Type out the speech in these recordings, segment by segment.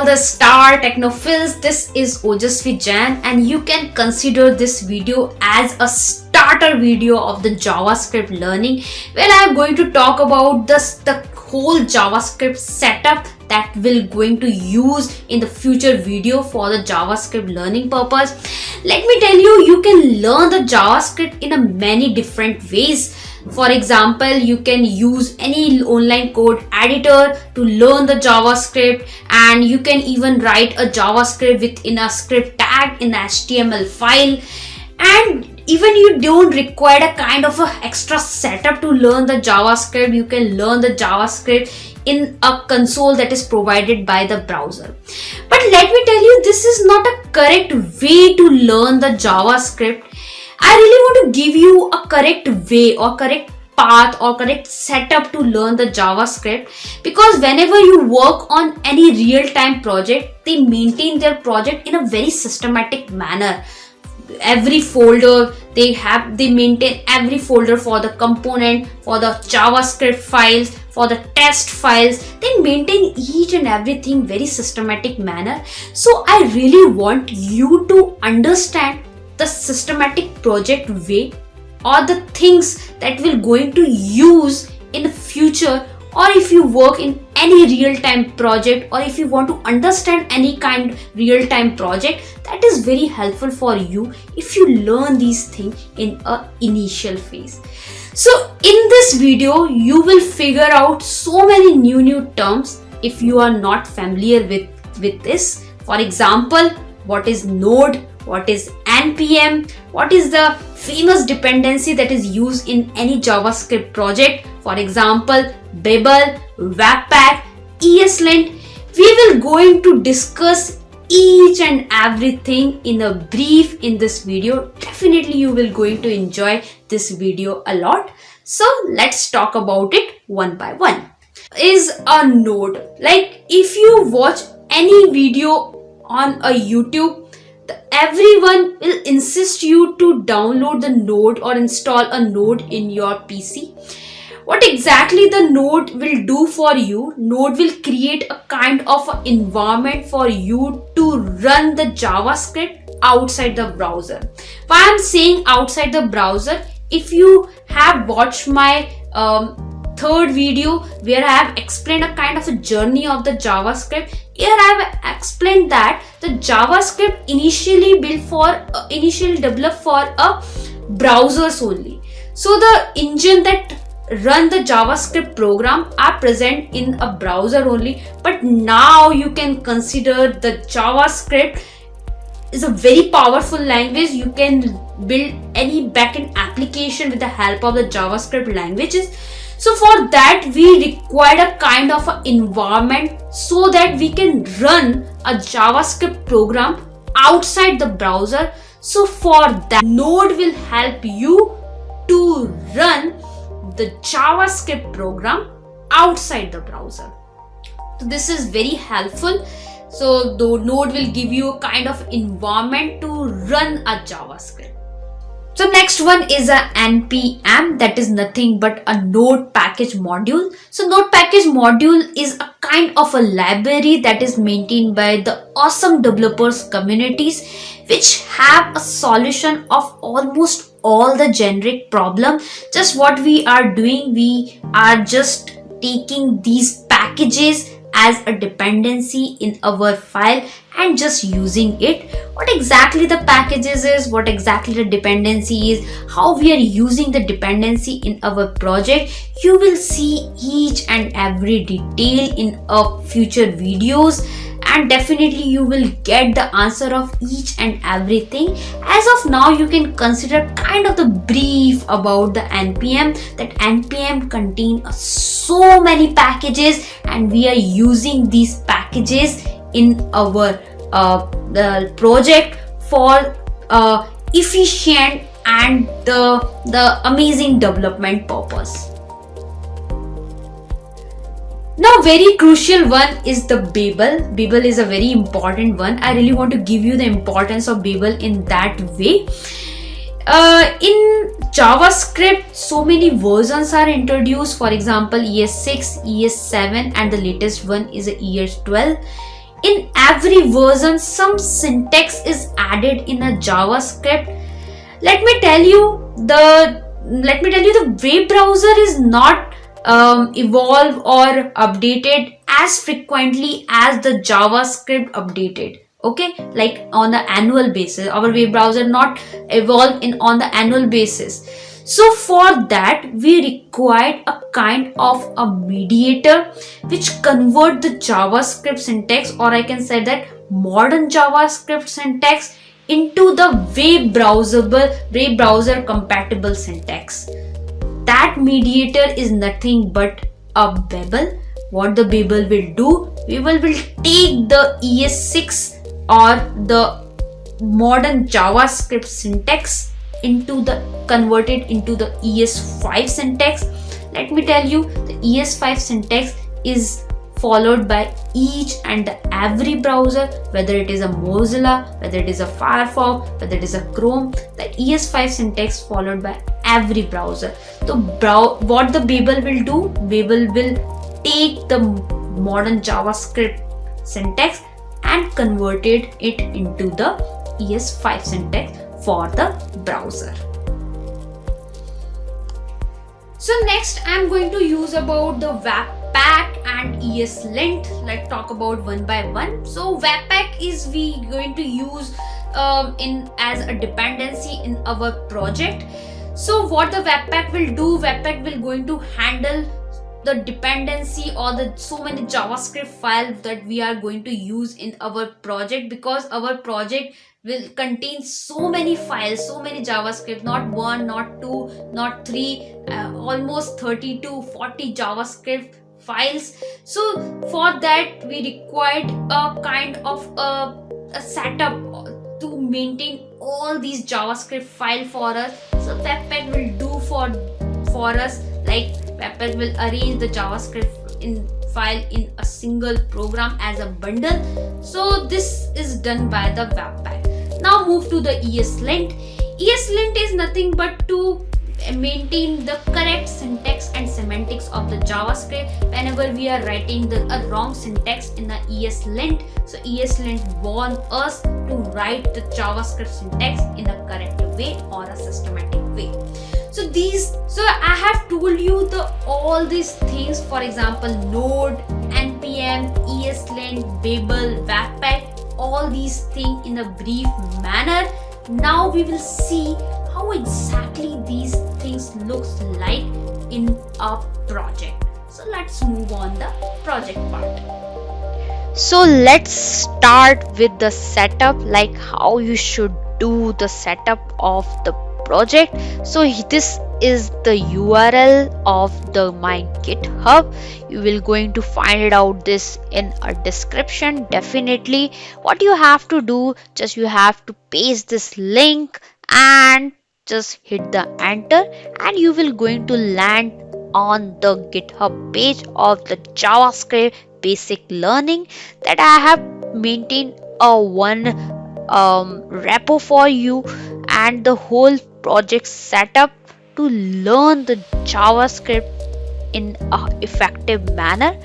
the star Technophiles. This is Ojasvi Jain and you can consider this video as a starter video of the JavaScript learning, where I am going to talk about the whole JavaScript setup that we're going to use in the future video for the JavaScript learning purpose. Let me tell you, you can learn the JavaScript in a many different ways. For example, you can use any online code editor to learn the JavaScript, and you can even write a JavaScript within a script tag in HTML file. And even you don't require a kind of a extra setup to learn the JavaScript. You can learn the JavaScript in a console that is provided by the browser. But let me tell you, this is not a correct way to learn the JavaScript. I really want to give you a correct way or correct path or correct setup to learn the JavaScript, because whenever you work on any real-time project, they maintain their project in a very systematic manner. Every folder they maintain every folder for the component, for the JavaScript files, for the test files. They maintain each and everything very systematic manner. So I really want you to understand the systematic project way, or the things that we're going to use in the future, or if you work in any real-time project, or if you want to understand any kind of real-time project, that is very helpful for you if you learn these things in a initial phase. So in this video, you will figure out so many new terms if you are not familiar with this. For example, what is node? What is Npm? What is the famous dependency that is used in any JavaScript project? For example, Babel, Webpack, Eslint. We will going to discuss each and everything in a brief in this video. Definitely you will going to enjoy this video a lot. So let's talk about it one by one. Is a node. Like if you watch any video on a YouTube, everyone will insist you to download the node or install a node in your PC. What exactly the node will do for you? Node will create a kind of environment for you to run the JavaScript outside the browser. Why I'm saying outside the browser? If you have watched my third video where I have explained a kind of a journey of the JavaScript, here I have explained that the JavaScript initially developed for a browsers only. So the engine that run the JavaScript program are present in a browser only. But now you can consider the JavaScript is a very powerful language. You can build any backend application with the help of the JavaScript languages. So for that we required a kind of an environment so that we can run a JavaScript program outside the browser. So for that, node will help you to run the JavaScript program outside the browser. So this is very helpful. So the node will give you a kind of environment to run a JavaScript. So next one is a Npm, that is nothing but a node package module. So node package module is a kind of a library that is maintained by the awesome developers communities, which have a solution of almost all the generic problem. Just what we are doing, we are just taking these packages as a dependency in our file and just using it. What exactly the packages is, what exactly the dependency is, how we are using the dependency in our project, you will see each and every detail in our future videos, and definitely you will get the answer of each and everything. As of now, you can consider kind of the brief about the Npm, that Npm contain so many packages, and we are using these packages in our the project for efficient and the amazing development purpose. Now very crucial one is the Babel. Babel is a very important one. I really want to give you the importance of Babel in that way. In JavaScript, so many versions are introduced. For example, ES6, ES7, and the latest one is ES12. In every version, some syntax is added in a JavaScript. Let me tell you the web browser is not evolve or updated as frequently as the JavaScript updated. Okay, like on the annual basis, our web browser not evolve in on the annual basis. So for that, we required a kind of a mediator which convert the JavaScript syntax, or I can say that modern JavaScript syntax, into the web browser compatible syntax. That mediator is nothing but a Babel. What the Babel will do, Babel will take the ES6 or the modern JavaScript syntax into the converted into the ES5 syntax. Let me tell you, the ES5 syntax is followed by each and every browser, whether it is a Mozilla, whether it is a Firefox, whether it is a Chrome. The ES5 syntax followed by every browser. So what the Babel will do, Babel will take the modern JavaScript syntax and converted it into the ES5 syntax for the browser. So next I'm going to use about the Webpack and Eslint. Let's talk about one by one. So Webpack is we going to use in as a dependency in our project. So what the Webpack will do, Webpack will going to handle the dependency or the so many JavaScript files that we are going to use in our project, because our project will contain so many files, so many JavaScript, not one, not two, not three, almost 30 to 40 JavaScript files. So for that we required a kind of a setup to maintain all these JavaScript file for us. So Webpack will do for us, like Webpack will arrange the JavaScript in file in a single program as a bundle. So this is done by the Webpack. Now move to the Eslint. Eslint is nothing but to maintain the correct syntax and semantics of the JavaScript whenever we are writing a wrong syntax in the Eslint. So Eslint warns us to write the JavaScript syntax in a correct way or a systematic way. So I have told you all these things, for example, Node, Npm, Eslint, Babel, Webpack, all these things in a brief manner. Now we will see how exactly these things looks like in a project. So let's move on the project part. So let's start with the setup, like how you should do the setup of the project. So this is the URL of my GitHub. You will going to find it out this in a description. Definitely what you have to do, just you have to paste this link and just hit the enter, and you will going to land on the GitHub page of the JavaScript basic learning that I have maintained a one repo for you and the whole project setup to learn the JavaScript in a effective manner.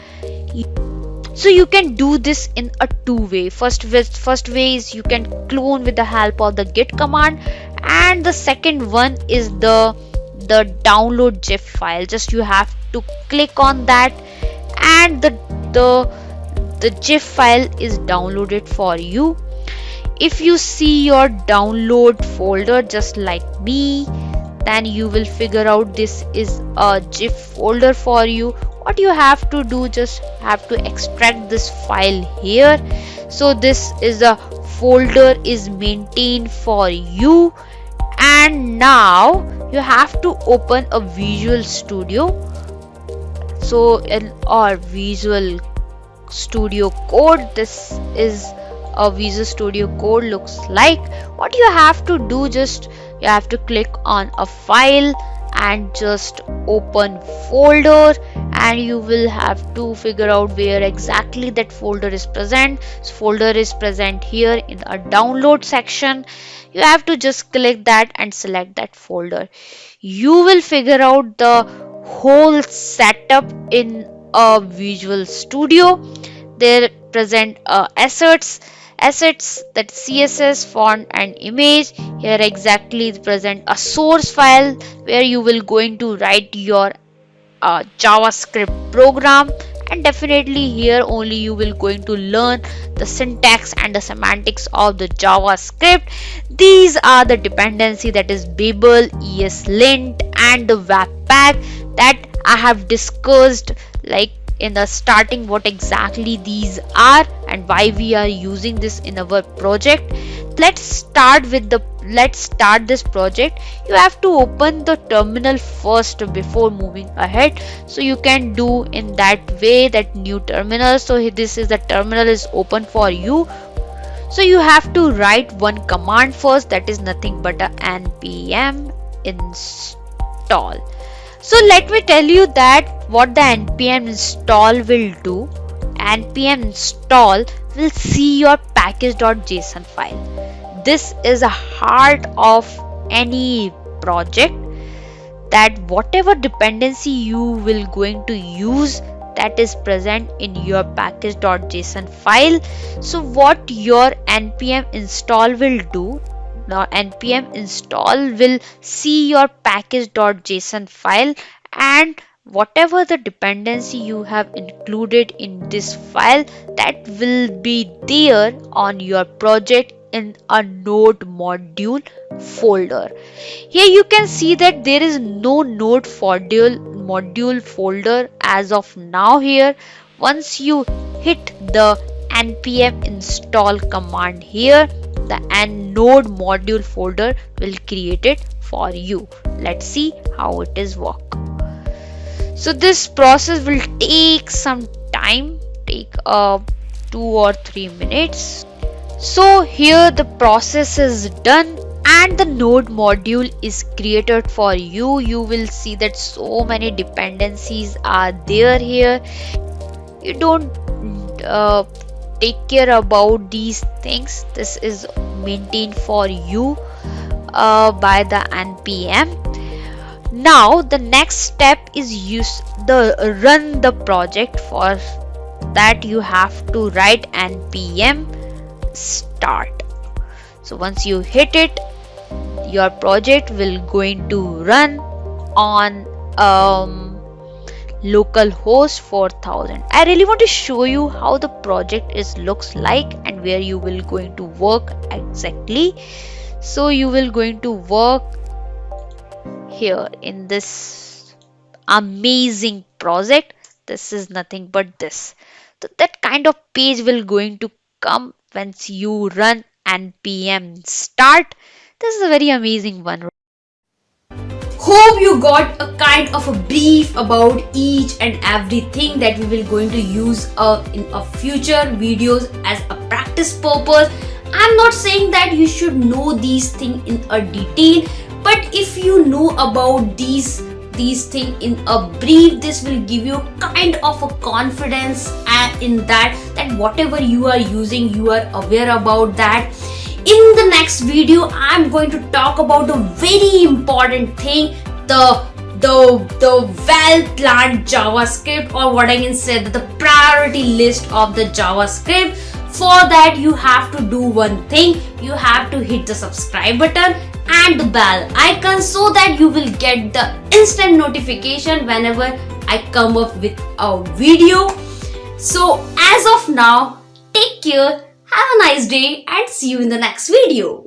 So you can do this in a two-way. First way is you can clone with the help of the git command, and the second one is the download zip file. Just you have to click on that, and the zip file is downloaded for you. If you see your download folder just like me, then you will figure out this is a zip folder for you. What you have to do, just have to extract this file here. So this is a folder is maintained for you, and now you have to open a Visual Studio. So in our Visual Studio Code, this is a Visual Studio Code looks like. What you have to do, just you have to click on a file and just open folder, and you will have to figure out where exactly that folder is present. So folder is present here in a download section. You have to just click that and select that folder. You will figure out the whole setup in a Visual Studio. There present assets that CSS, font and image. Here exactly present a source file where you will going to write your JavaScript program, and definitely here only you will going to learn the syntax and the semantics of the JavaScript. These are the dependency, that is Babel, Eslint and the Webpack, that I have discussed like in the starting what exactly these are and why we are using this in our project. Let's start this project. You have to open the terminal first before moving ahead, so you can do in that way, that new terminal. So this is the terminal is open for you. So you have to write one command first, that is nothing but a npm install. So let me tell you that what the npm install will do. Npm install will see your package.json file. This is a heart of any project, that whatever dependency you will going to use, that is present in your package.json file. So what your npm install will do, now npm install will see your package.json file, and whatever the dependency you have included in this file, that will be there on your project in a node module folder. Here you can see that there is no node module folder as of now here. Once you hit the npm install command here, the node module folder will create it for you. Let's see how it is work. So this process will take some time, take 2 or 3 minutes. So here the process is done and the node module is created for you. You will see that so many dependencies are there here. You don't take care about these things. This is maintained for you by the npm. Now the next step is run the project. For that you have to write npm start. So once you hit it, your project will going to run on localhost 4000. I really want to show you how the project looks like and where you will going to work exactly. So you will going to work here in this amazing project. This is nothing but this. So that kind of page will going to come once you run npm start. This is a very amazing one. Hope you got a kind of a brief about each and everything that we will going to use in a future videos as a practice purpose. I'm not saying that you should know these things in a detail, but if you know about these things in a brief, this will give you kind of a confidence in that whatever you are using, you are aware about that. In the next video, I'm going to talk about a very important thing, the well-planned JavaScript, or what I can say, the priority list of the JavaScript. For that, you have to do one thing. You have to hit the subscribe button and the bell icon so that you will get the instant notification whenever I come up with a video. So as of now, take care, have a nice day and see you in the next video.